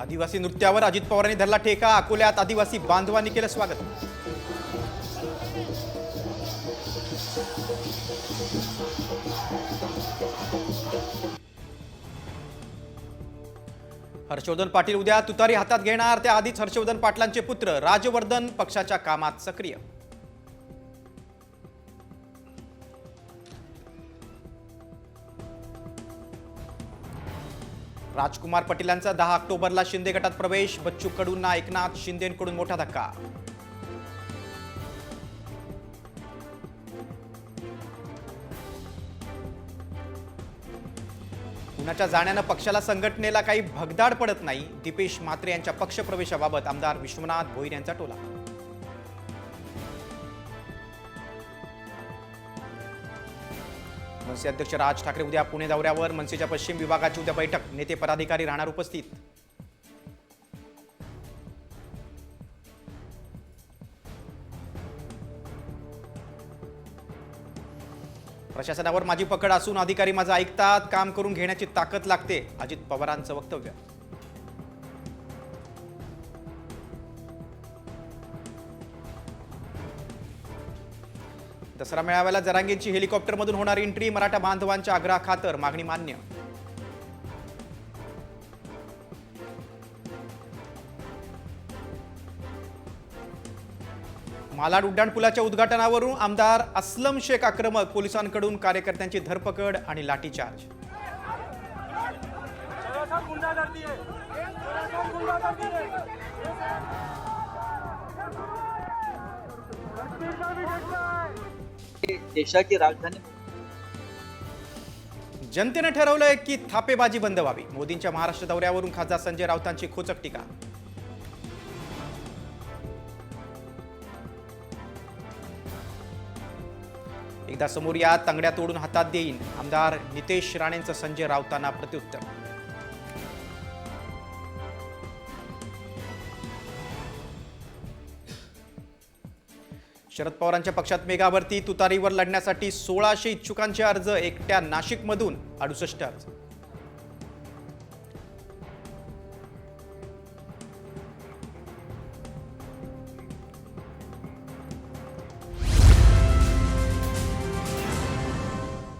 आदिवासी नृत्यावर अजित पवारांनी धरला ठेका। अकोल्यात आदिवासी बांधवांनी केलं स्वागत। हर्षवर्धन पाटील उद्या तुतारी हातात घेणार। त्याआधीच हर्षवर्धन पाटलांचे पुत्र राजवर्धन पक्षाच्या कामात सक्रिय। राजकुमार पाटीलांचा 10 ऑक्टोबरला शिंदे गटात प्रवेश। बच्चू कडूंना एकनाथ शिंदेंकडून मोठा धक्का। कुणाच्या जाण्यानं पक्षाला संघटनेला काही भगदाड पडत नाही। दीपेश म्हात्रे यांच्या पक्षप्रवेशाबाबत आमदार विश्वनाथ भोईर यांचा टोला। मनसे अध्यक्ष राज ठाकरे उद्या पुणे दौऱ्यावर। मनसेच्या पश्चिम विभागाची उद्या बैठक। नेते पदाधिकारी राहणार उपस्थित। प्रशासनावर माझी पकड असून अधिकारी माझं ऐकतात। काम करून घेण्याची ताकद लागते, अजित पवारांचं वक्तव्य। दसरा मेळाव्याला जरांगेंची हेलिकॉप्टरमधून होणारी एंट्री। मराठा बांधवांच्या आग्रहाखातर मागणी मान्य। मालाड उड्डाणपुलाच्या उद्घाटनावरून आमदार असलम शेख आक्रमक। पोलिसांकडून कार्यकर्त्यांची धरपकड आणि लाठीचार्ज। देशाची राजधानी जनतेने ठरवलंय की थापेबाजी बंद व्हावी। मोदींच्या महाराष्ट्र दौऱ्यावरून खासदार संजय राऊतांची खोचक टीका। एकदा समोर या तंगड्या तोडून हातात देईन, आमदार नितेश राणेंचं संजय राऊतांना प्रत्युत्तर। शरद पवारांच्या पक्षात मेगा भरती। तुतारीवर लढण्यासाठी 1600 इच्छुकांचे अर्ज। एकट्या नाशिकमधून 68 अर्ज।